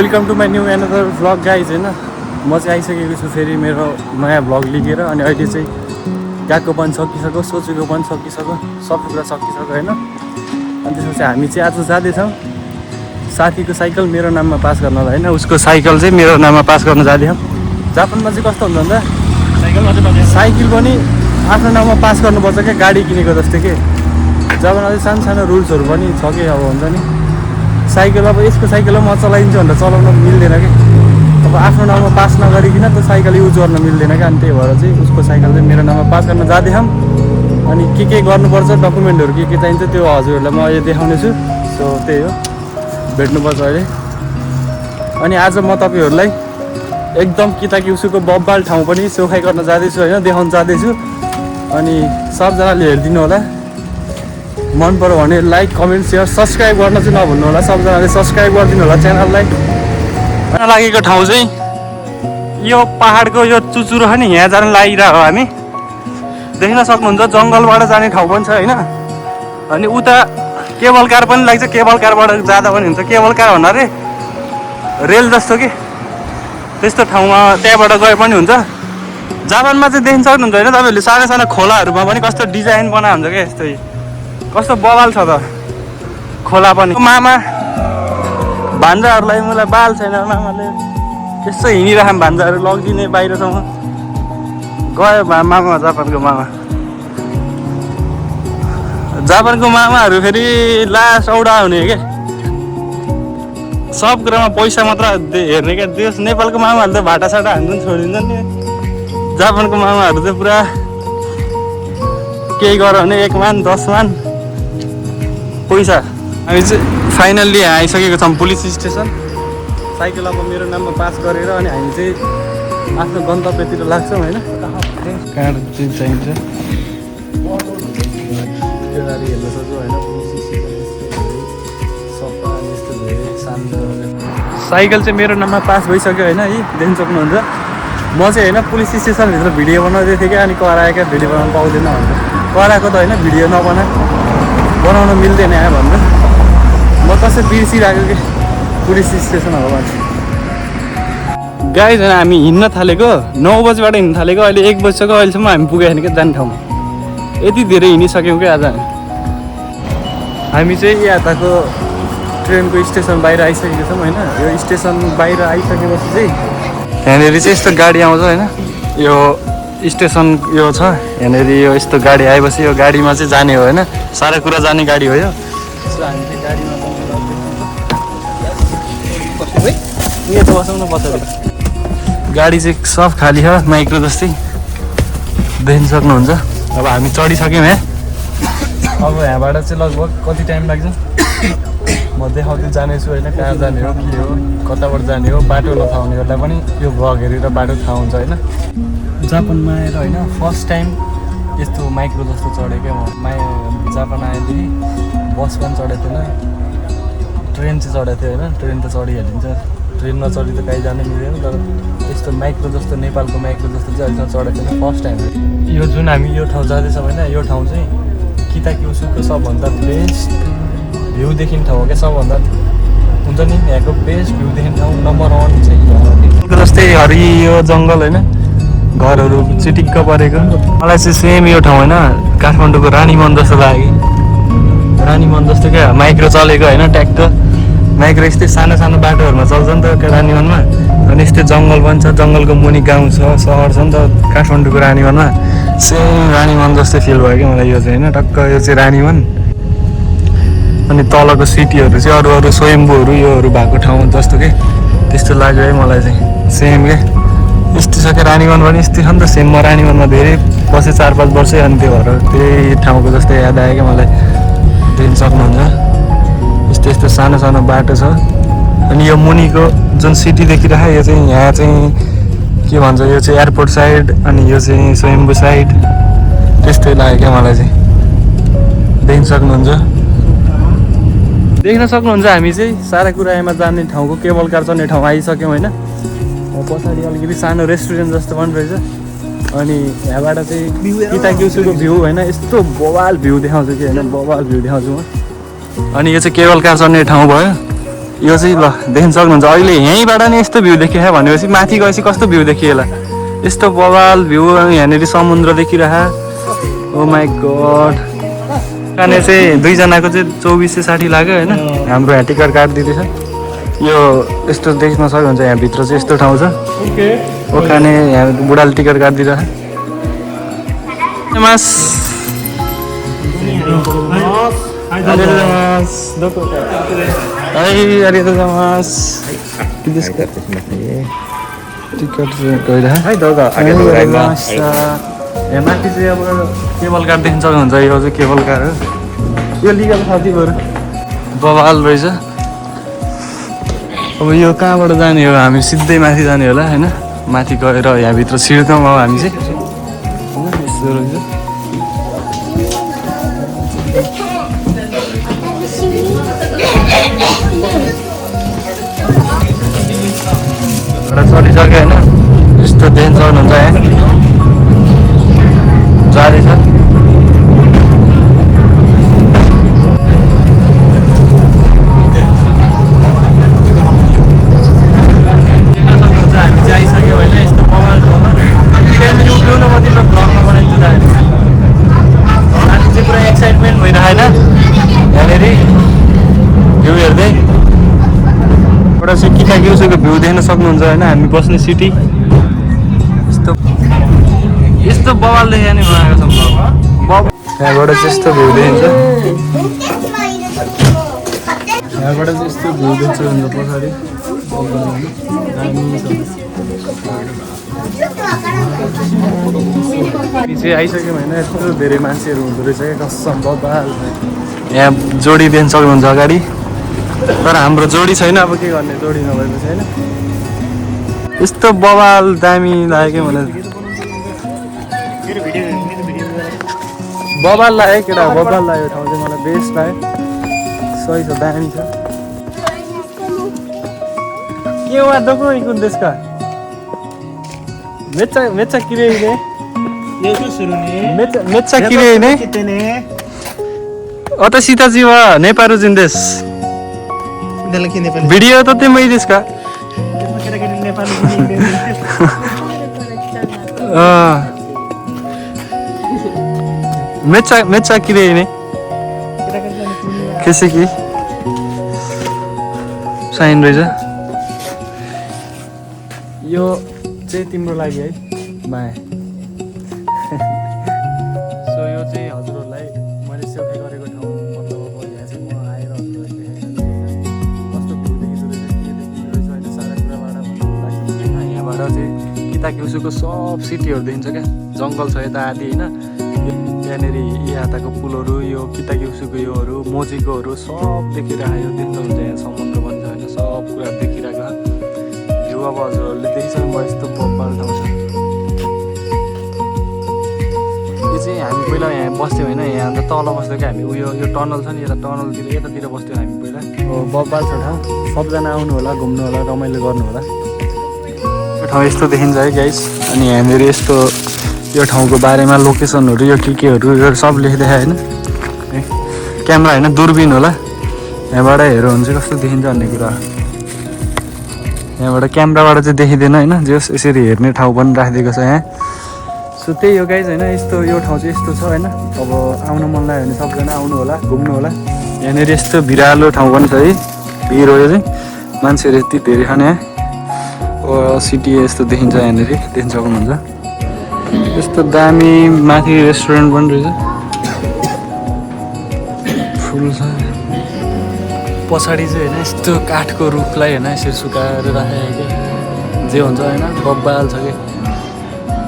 Welcome to my new another vlog guys होइन म चाहिँ आइसकेको छु फेरि मेरो नयाँ भ्लग लिएर अनि अहिले चाहिँ गएको पनि सकिसक्यो सोचेको पनि सकिसक्यो सब कुरा सकिसक्यो होइन अनि त्यसपछि हामी चाहिँ आज जाँदैछौँ साथीको साइकल मेरो नाममा पास गर्नलाई होइन उसको साइकल चाहिँ मेरो नाममा पास गर्न जाँदैछौँ। जापानमा चाहिँ कस्तो हुन्छ भन्दा साइकल पनि आफ्नो नाममा पास गर्नुपर्छ क्या गाडी किनेको जस्तै के जापानमा चाहिँ सानो सानो रुल्सहरू पनि छ कि अब हुन्छ नि साइकल अब यसको साइकल म चलाइदिन्छु भनेर चलाउन मिल्दैन कि अब आफ्नो नाममा पास नगरिकन त साइकल युज गर्न मिल्दैन क्या अनि त्यही भएर चाहिँ उसको साइकल चाहिँ मेरो नाममा पास गर्न जाँदैछौँ अनि के गर्नुपर्छ डकुमेन्टहरू के चाहिन्छ त्यो हजुरहरूलाई म अहिले देखाउने छु। सो त्यही हो भेट्नुपर्छ अहिले अनि आज म तपाईँहरूलाई एकदम किताकी उसुको बब्बाल ठाउँ पनि सोखाइ गर्न जाँदैछु होइन देखाउन जाँदैछु अनि सबजनाले हेरिदिनु होला मन पऱ्यो भने लाइक कमेन्ट सेयर सब्सक्राइब गर्न चाहिँ नभुल्नु होला सबजनाले सब्सक्राइब गरिदिनु होला च्यानललाई। लागेको ठाउँ चाहिँ यो पहाडको यो चुचुरो छ नि यहाँ जान लागिरहेको हो हामी देख्न सक्नुहुन्छ जङ्गलबाट जाने ठाउँ पनि छ होइन अनि उता केबल कार पनि लाग्छ केबल कारबाट जाँदा पनि हुन्छ केबल कार भन्नाले रेल जस्तो कि त्यस्तो ठाउँमा त्यहाँबाट गए पनि हुन्छ। जापानमा चाहिँ देख्न सक्नुहुन्छ होइन तपाईँहरूले सानो सानो खोलाहरूमा पनि कस्तो डिजाइन बनाएको हुन्छ क्या यस्तै कस्तो बवाल छ त खोला पनि। मामा भान्जाहरूलाई मलाई बाल छैन मामाले यसो हिँडिरहँ भान्जाहरू लगिदिने बाहिरसम्म गयो मामा जापानको मामाहरू फेरि लास औडा हुने क्या सब कुरामा पैसा मात्र हेर्ने क्या देश नेपालको मामाहरू त भाटासाटा हान्नु पनि छोडिदिन्छन् नि जापानको मामाहरू चाहिँ पुरा केही गर भने 1 मान 10 मान पैसा। हामी चाहिँ फाइनल्ली आइसकेको छौँ पुलिस स्टेसन साइकल अब मेरो नाममा पास गरेर अनि हामी चाहिँ आफ्नो गन्तव्यतिर लाग्छौँ होइन कार्ड चाहिँ चाहिन्छ त्यो गाडी हेर्न सक्छु होइन सफा यस्तो धेरै शान्त साइकल चाहिँ मेरो नाममा पास भइसक्यो होइन यी देख्न सक्नुहुन्छ म चाहिँ होइन पुलिस स्टेसनभित्र भिडियो बनाउँदै थिएँ क्या अनि कराएका भिडियो बनाउनु पाउँदैन भनेर कराएको त होइन भिडियो बनाउन मिल्दैन यहाँ भन्दा म कसै बिर्सिरहेको कि पुलिस स्टेसनहरूमा गाइज होइन हामी हिँड्न थालेको 9 बजीबाट हिँड्न थालेको अहिले 1 बजिसक्यो अहिलेसम्म हामी पुगेको छैन क्या जाने ठाउँमा यति धेरै हिँडिसक्यौँ क्या आज हामी चाहिँ यताको ट्रेनको स्टेसन बाहिर आइसकेको छौँ होइन यो स्टेसन बाहिर आइसकेपछि चाहिँ यहाँनिर चाहिँ यस्तो गाडी आउँछ होइन यो स्टेसन यो छ यहाँनिर यो यस्तो गाडी आएपछि यो गाडीमा चाहिँ जाने हो होइन सारा कुरा जाने गाडी हो यो। सो हामी चाहिँ गाडीमा बसौँ न पछाडि गाडी चाहिँ सब खाली छ माइक्रो जस्तै देख्न सक्नुहुन्छ। अब हामी चढिसक्यौँ यहाँ अब यहाँबाट चाहिँ लगभग कति टाइम लाग्छ म देखाउँदै जानेछु होइन कहाँ जाने हो के हो कताबाट जाने हो बाटो नथाहा हुनेहरूलाई पनि यो भ्लग हेरेर बाटो थाहा हुन्छ होइन। जापानमा आएर होइन फर्स्ट टाइम यस्तो माइक्रो जस्तो चढेँ क्या म जापान आएदेखि बस पनि चढेको थिएन ट्रेन चाहिँ चढेको थियो होइन ट्रेन त चढिहालिन्छ ट्रेनमा चढी त कहीँ जानु मिलेन तर यस्तो माइक्रो जस्तो नेपालको माइक्रो जस्तो चाहिँ अहिलेसम्म चढेको थिएन फर्स्ट टाइम। यो जुन हामी यो ठाउँ जाँदैछौँ होइन यो ठाउँ चाहिँ किताकी उसुको सबभन्दा बेस्ट भ्यू देखिने ठाउँ हो क्या सबभन्दा हुन्छ नि यहाँको बेस्ट भ्यू देखिने ठाउँ नम्बर 1 चाहिँ जस्तै हरियो जङ्गल होइन घरहरू चिटिक्क परेको मलाई चाहिँ सेम यो ठाउँ होइन काठमाडौँको रानीवन जस्तो लाग्यो रानीवन जस्तो क्या माइक्रो चलेको होइन ट्याक्क माइक्रो यस्तै सानो सानो बाटोहरूमा चल्छ नि त रानीवनमा अनि यस्तै जङ्गल पनि छ जङ्गलको मुनि गाउँ छ सहर छ नि त काठमाडौँको रानीवनमा सेम रानीवन जस्तै फिल भयो क्या मलाई यो चाहिँ होइन टक्क यो चाहिँ रानीवन अनि तलको सिटीहरू चाहिँ अरू स्वयम्भूहरू योहरू भएको ठाउँ जस्तो कि त्यस्तो लाग्यो है मलाई चाहिँ सेम क्या यस्तो छ क्या रानीवन पनि यस्तै छ नि त सेम म रानीवनमा धेरै बसेँ 4-5 वर्षै अनि त्यो भएर त्यही ठाउँको जस्तै याद आयो क्या मलाई देख्न सक्नुहुन्छ यस्तो सानो सानो बाटो छ अनि यो मुनिको जुन सिटी देखिरहेको यो चाहिँ यहाँ चाहिँ के भन्छ यो चाहिँ एयरपोर्ट साइड अनि यो चाहिँ स्वयम्भू साइड त्यस्तै लाग्यो क्या मलाई चाहिँ देख्न सक्नुहुन्छ हामी चाहिँ सारा कुरा यहाँमा जाने ठाउँको केबल कार चढ्ने ठाउँ आइसक्यौँ होइन पछाडि अलिकति सानो रेस्टुरेन्ट जस्तो पनि रहेछ अनि यहाँबाट चाहिँ किताकी उसुको भ्यू होइन यस्तो बवाल भ्यू देखाउँछु कि होइन बवाल भ्यू देखाउँछु म अनि यो चाहिँ केबल कार चढ्ने ठाउँ भयो यो चाहिँ ल देख्न सक्नुहुन्छ अहिले यहीँबाट नि यस्तो भ्यू देखियो भनेपछि माथि गएपछि कस्तो भ्यू देखियो होला यस्तो बवाल भ्यू यहाँनिर समुद्र देखिरह ओ माई गड खाने चाहिँ दुईजनाको चाहिँ 2460 लाग्यो होइन हाम्रो यहाँ टिकट काटिदिँदैछ यो यस्तो देख्न सक्नुहुन्छ यहाँभित्र चाहिँ यस्तो ठाउँ छ ओखाने यहाँ बुढाले टिकट काटिदिरह मास माथि चाहिँ अब केबल कार देख्न सक्नुहुन्छ यो चाहिँ केबल कार हो यो लिगल साथी बरु बवाल रहेछ अब यो कहाँबाट जाने हो हामी सिधै माथि जाने होला होइन माथि गएर यहाँभित्र छिर्छौँ अब हामी चाहिँ होइन यस्तो रहेछ चलिसक्यो होइन यस्तो देख्न सक्नुहुन्छ यहाँ जाँदैछ हामी चाहिँ आइसक्यो होइन यस्तो मोबाइल त्यहाँनिर उठ्नु मात्रै ब्लगमा बनाइदिन्छ हामी चाहिँ पुरा एक्साइटमेन्ट भइरहेन यहाँनिर भ्यू हेर्दै एउटा चाहिँ किताकिउसको भ्यू देख्न सक्नुहुन्छ होइन हामी बस्ने सिटी यस्तो बवाल देखेर नि बनाएको छ यहाँबाट चाहिँ यस्तो भ्यू देखिन्छ यहाँबाट चाहिँ यस्तो भ्यू देख्छ हुन्छ पछाडि चाहिँ आइसक्यौँ होइन यस्तो धेरै मान्छेहरू हुँदो रहेछ क्या कसम बवाल यहाँ जोडी देख्न सक्नुहुन्छ अगाडि तर हाम्रो जोडी छैन अब के गर्ने जोडी नभएपछि होइन यस्तो बवाल दामी लाग्यो मलाई बवाल लाग्यो केटा बवाल लाग्यो ठाउँ चाहिँ मलाई बेस्ट लाग्यो सही छ दामी छ के हो दोको कुन देशका मेच्चा मेच्चा किरे ने मेच्चा किरे ने अत सीता जीव नेपाल जिन्देश भिडियो त त्यही देशका मेच्चा किरे ने कैसे की साइन रहेछ यो चाहिँ तिम्रो लागि है माया सो यो चाहिँ हजुरहरूलाई मैले सेल्फी गरेको ठाउँ मतलब अब यहाँ चाहिँ म आएर हजुरहरूलाई देखाइसकेँ कस्तो भ्यू देखिँदो रहेछ के देखिँदो रहेछ होइन सारा कुराबाट लाग्छ यहाँबाट चाहिँ किताकिउसुको सब सिटीहरू देखिन्छ क्या जङ्गल छ यता आदि होइन त्यहाँनिर यताको पुलहरू यो किताकिउसुको योहरू मोजीकोहरू सब देखिरहेको देख्न हुन्छ यहाँ समुद्र पनि छ होइन सब कुरा देखिरहेको भ्यू अब हजुरहरूले देखिसक्नु भयो यस्तो बब्बाल ठाउँ छ यो चाहिँ हामी पहिला यहाँ बस्थ्यौँ होइन यहाँ अन्त तल बस्थ्यौँ क्या हामी उयो यो टनल छ नि यता टनलतिर यतातिर बस्थ्यौँ हामी पहिला बब्बाल छ ठाउँ सबजना आउनु होला घुम्नु होला रमाइलो गर्नु होला यो ठाउँ यस्तो देखिन्छ है गाइस अनि हामीहरू यस्तो यो ठाउँको बारेमा लोकेसनहरू यो केहरू यो सब लेखिदिए होइन क्यामेरा होइन दूरबिन होला यहाँबाट हेऱ्यो भने चाहिँ कस्तो देखिन्छ भन्ने कुरा यहाँबाट क्यामेराबाट चाहिँ देखिँदैन होइन जस यसरी हेर्ने ठाउँ पनि राखिदिएको छ यहाँ सो त्यही हो गाइस होइन यस्तो यो ठाउँ चाहिँ यस्तो छ होइन अब आउन मन लाग्यो भने सबजना आउनु होला घुम्नु होला यहाँनिर यस्तो भिरालो ठाउँ पनि छ है भिर हो यो चाहिँ मान्छेहरू यति धेरै छन् यहाँ सिटी यस्तो देखिन्छ यहाँनिर देख्न सक्नुहुन्छ यस्तो दामी माथि रेस्टुरेन्ट पनि रहेछ फुल छ पछाडि चाहिँ होइन यस्तो काठको रुखलाई होइन यसरी सुकाएर राखेको जे हुन्छ होइन बब्बाल छ कि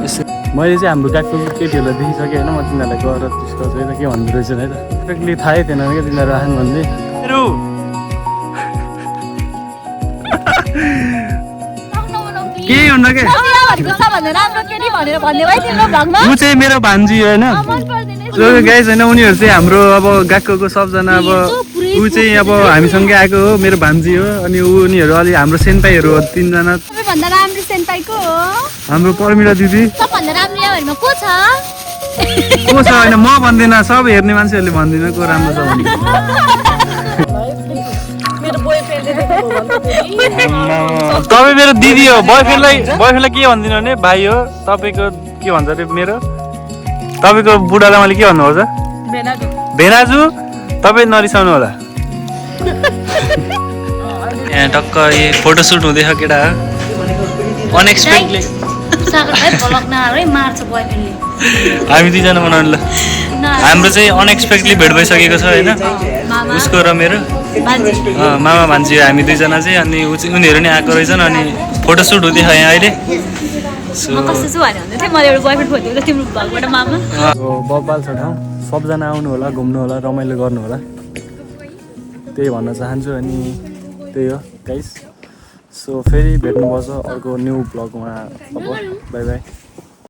यसो मैले चाहिँ हाम्रो काठको केटीहरूलाई देखिसकेँ होइन म तिनीहरूलाई गएर त्यसको चाहिँ के भन्दो रहेछ है त परफेक्टली थाहै थिएन क्या तिनीहरू राख्नु भन्दै के हुन्न के ऊ चाहिँ मेरो भान्जी होइन गाइस होइन उनीहरू चाहिँ हाम्रो अब गएको सबजना अब ऊ चाहिँ अब हामीसँगै आएको हो मेरो भान्जी हो अनि उनीहरू अलि हाम्रो सेन्पाईहरू हो तिनजना हाम्रो पर्मिला दिदी को छ होइन म भन्दिनँ सब हेर्ने मान्छेहरूले भन्दिनँ को राम्रो छ भने तपाईँ मेरो दिदी हो बोयफ्रेन्डलाई के भनिदिनु भने भाइ हो तपाईँको के भन्छ अरे मेरो तपाईँको बुढालाई मैले के भन्नु पर्छ भेनाजु तपाईँ नरिसाउनु होला यहाँ टक्क यो फोटोसुट हुँदैछ केटा अनएक्सपेक्टेडली हामी दुईजना बनाउनु ल हाम्रो चाहिँ अनएक्सपेक्टेडली भेट भइसकेको छ होइन उसको र मेरो मामा भान्जी हामी दुईजना चाहिँ अनि उनीहरू नि आएको रहेछन् अनि फोटोसुट हुँदैछ यहाँ अहिले बब्बाल छ ठाउँ सबजना आउनु होला घुम्नु होला रमाइलो गर्नु होला त्यही भन्न चाहन्छु अनि त्यही हो गाइस सो फेरि भेट्नुपर्छ अर्को न्यू ब्लगमा अब बाई बाई